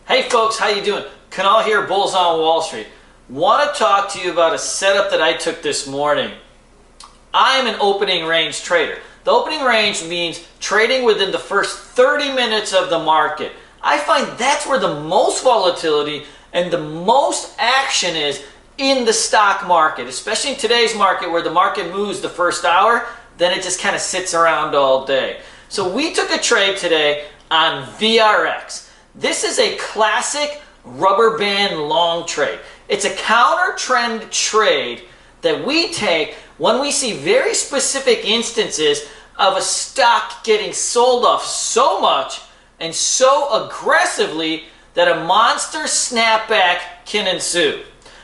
Hey folks, how you doing? Kunal here, Bulls on Wall Street. Want to talk to you about a setup that I took this morning. I'm an opening range trader. The opening range means trading within the first 30 minutes of the market. I find that's where the most volatility and the most action is in the stock market, especially in today's market where the market moves the first hour, then it just kind of sits around all day. So we took a trade today on VRX. This is a classic rubber band long trade. It's a counter trend trade that we take when we see very specific instances of a stock getting sold off so much and so aggressively that a monster snapback can ensue.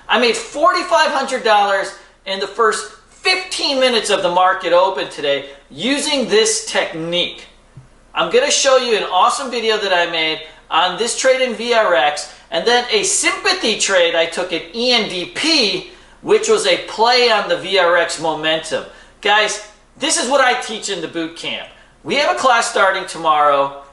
I made $4,500 in the first 15 minutes of the market open today using this technique. I'm going to show you an awesome video that I made on this trade in VRX, and then a sympathy trade I took at ENDP, which was a play on the VRX momentum. Guys, this is what I teach in the boot camp. We have a class starting tomorrow,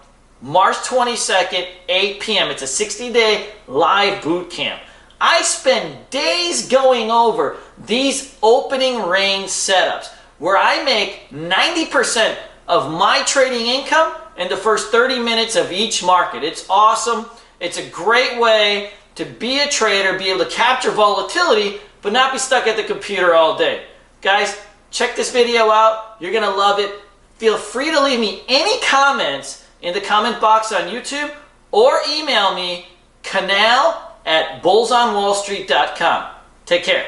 March 22nd, 8 p.m. It's a 60-day live boot camp. I spend days going over these opening range setups where I make 90% of my trading income in the first 30 minutes of each market. It's awesome. It's a great way to be a trader, be able to capture volatility, but not be stuck at the computer all day. Guys, check this video out. You're going to love it. Feel free to leave me any comments in the comment box on YouTube or email me, Kunal@bullsonwallstreet.com. Take care.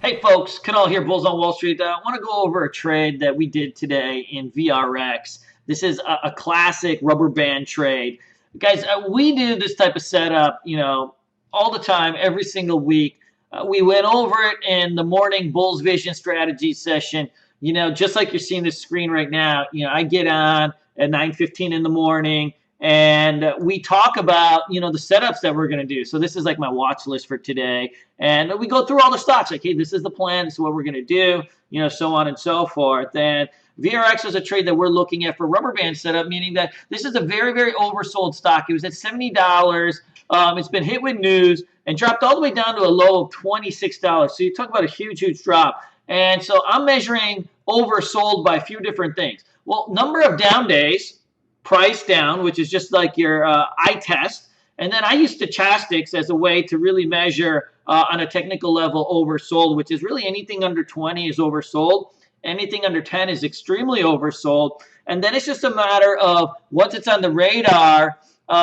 Hey folks, Kunal here, Bulls on Wall Street. I want to go over a trade that we did today in VRX. This is a classic rubber band trade. Guys, we do this type of setup, all the time, every single week. We went over it in the morning Bulls Vision strategy session. Just like you're seeing the screen right now, I get on at 9:15 in the morning. And we talk about, the setups that we're going to do. So this is like my watch list for today. And we go through all the stocks. Like, hey, this is the plan. This is what we're going to do, so on and so forth. And VRX is a trade that we're looking at for rubber band setup, meaning that this is a very, very oversold stock. It was at $70. It's been hit with news and dropped all the way down to a low of $26. So you talk about a huge, huge drop. And so I'm measuring oversold by a few different things. Well, number of down days, price down, which is just like your eye test. And then I use stochastics as a way to really measure on a technical level oversold, which is really anything under 20 is oversold. Anything under 10 is extremely oversold. And then it's just a matter of once it's on the radar,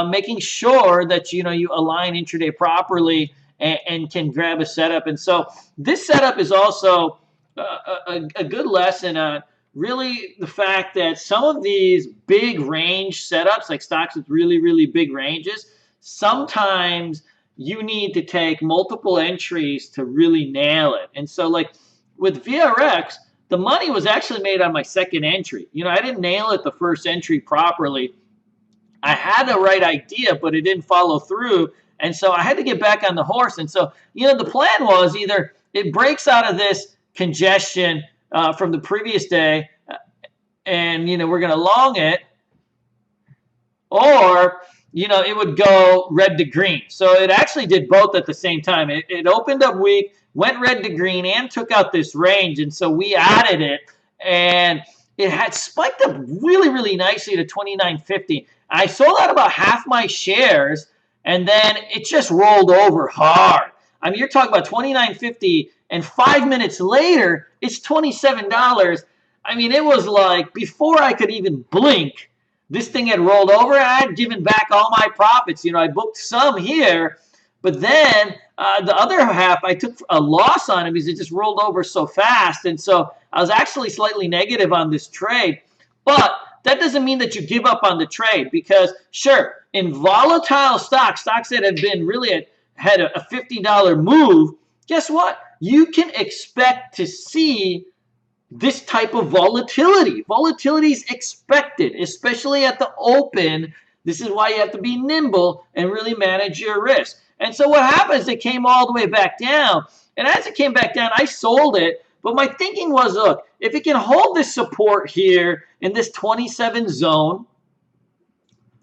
making sure that you align intraday properly and can grab a setup. And so this setup is also a good lesson on really the fact that some of these big range setups, like stocks with really, really big ranges, sometimes you need to take multiple entries to really nail it. And so like with VRX, the money was actually made on my second entry. I didn't nail it the first entry properly. I had the right idea, but it didn't follow through. And so I had to get back on the horse. And so, the plan was either it breaks out of this congestion from the previous day, and we're going to long it, or it would go red to green. So it actually did both at the same time. It opened up weak, went red to green, and took out this range, and so we added it, and it had spiked up really, really nicely to $29.50. I sold out about half my shares, and then it just rolled over hard. I mean, you're talking about $29.50, and 5 minutes later, it's $27. I mean, it was like before I could even blink, this thing had rolled over. I had given back all my profits. I booked some here, but then the other half, I took a loss on it because it just rolled over so fast. And so I was actually slightly negative on this trade. But that doesn't mean that you give up on the trade because, sure, in volatile stocks that have been really had a $50 move, guess what? You can expect to see this type of volatility. Volatility is expected, especially at the open. This is why you have to be nimble and really manage your risk. And so what happens, it came all the way back down. And as it came back down, I sold it. But my thinking was, look, if it can hold this support here in this 27 zone,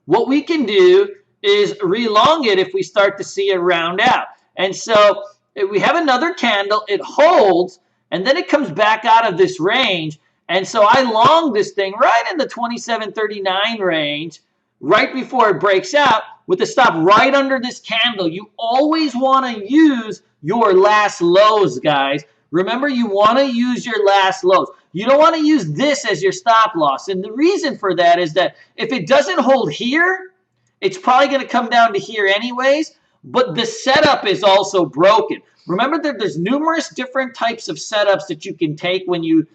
what we can do is relong it if we start to see it round out. And so we have another candle, it holds, and then it comes back out of this range. And so I long this thing right in the 27.39 range, right before it breaks out, with the stop right under this candle. You always want to use your last lows, guys. Remember, you want to use your last lows. You don't want to use this as your stop loss. And the reason for that is that if it doesn't hold here, it's probably going to come down to here anyways, but the setup is also broken. Remember that there's numerous different types of setups that you can take when you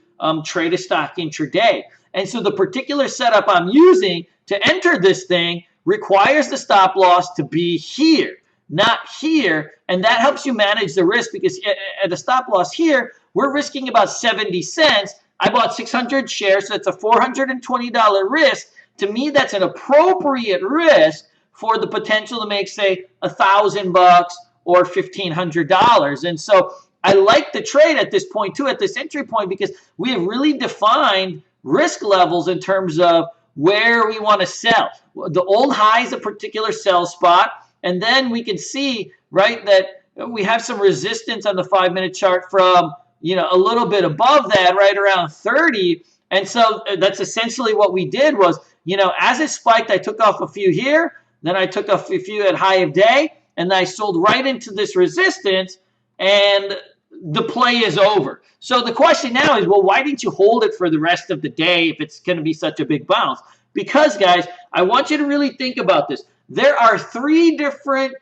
trade a stock intraday. And so the particular setup I'm using to enter this thing requires the stop loss to be here, not here. And that helps you manage the risk, because at a stop loss here, we're risking about 70 cents. I bought 600 shares, so that's a $420 risk. To me, that's an appropriate risk for the potential to make, say, $1,000 or $1,500. And so I like the trade at this point too, at this entry point, because we have really defined risk levels in terms of where we want to sell. The old high is a particular sell spot, and then we can see, right, that we have some resistance on the 5-minute chart from, you know, a little bit above that, right around 30. And so that's essentially what we did was, you know, as it spiked, I took off a few here, then I took off a few at high of day, and I sold right into this resistance, and the play is over. So the question now is, well, why didn't you hold it for the rest of the day if it's going to be such a big bounce? Because, guys, I want you to really think about this. There are 3 different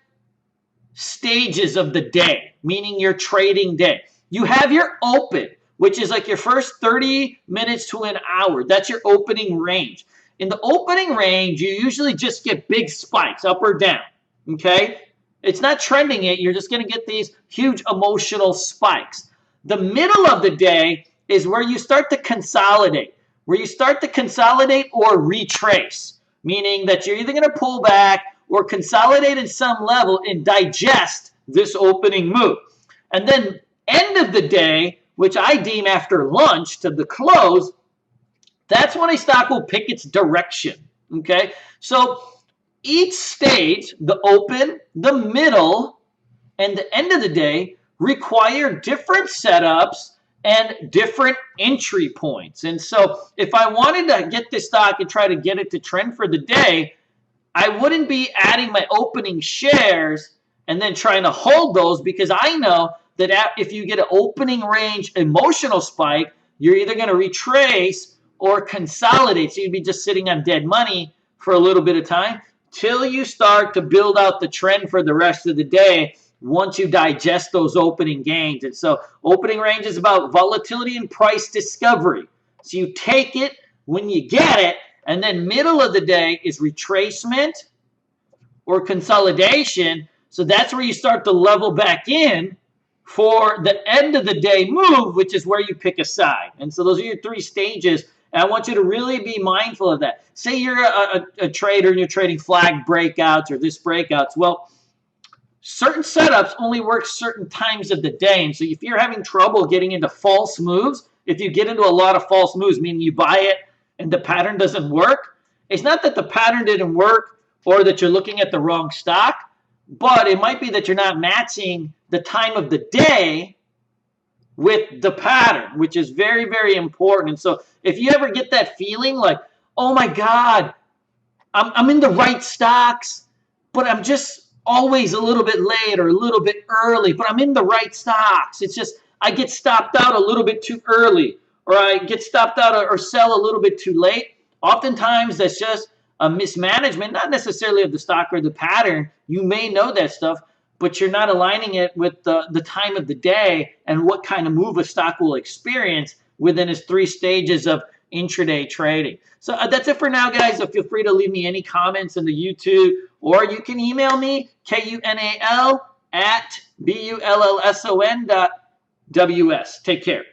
stages of the day, meaning your trading day. You have your open, which is like your first 30 minutes to an hour. That's your opening range. In the opening range, you usually just get big spikes up or down, okay? It's not trending it. You're just going to get these huge emotional spikes. The middle of the day is where you start to consolidate, or retrace, meaning that you're either going to pull back or consolidate in some level and digest this opening move. And then end of the day, which I deem after lunch to the close, that's when a stock will pick its direction, okay? So each stage, the open, the middle, and the end of the day, require different setups and different entry points. And so if I wanted to get this stock and try to get it to trend for the day, I wouldn't be adding my opening shares and then trying to hold those, because I know that if you get an opening range emotional spike, you're either going to retrace or consolidate. So you'd be just sitting on dead money for a little bit of time till you start to build out the trend for the rest of the day once you digest those opening gains. And so opening range is about volatility and price discovery. So you take it when you get it, and then middle of the day is retracement or consolidation. So that's where you start to level back in for the end of the day move, which is where you pick a side. And so those are your 3 stages. And I want you to really be mindful of that. Say you're a trader and you're trading flag breakouts or this breakouts. Well, certain setups only work certain times of the day. And so if you're having trouble getting into false moves, if you get into a lot of false moves, meaning you buy it and the pattern doesn't work, it's not that the pattern didn't work or that you're looking at the wrong stock, but it might be that you're not matching the time of the day with the pattern, which is very, very important. And so if you ever get that feeling like, oh my God, I'm in the right stocks, but I'm just always a little bit late or a little bit early, but I'm in the right stocks. It's just I get stopped out a little bit too early, or I get stopped out or sell a little bit too late. Oftentimes that's just a mismanagement, not necessarily of the stock or the pattern. You may know that stuff, but you're not aligning it with the time of the day and what kind of move a stock will experience within its 3 stages of intraday trading. So that's it for now, guys. So feel free to leave me any comments in the YouTube, or you can email me, KUNAL@BULLSON.WS. Take care.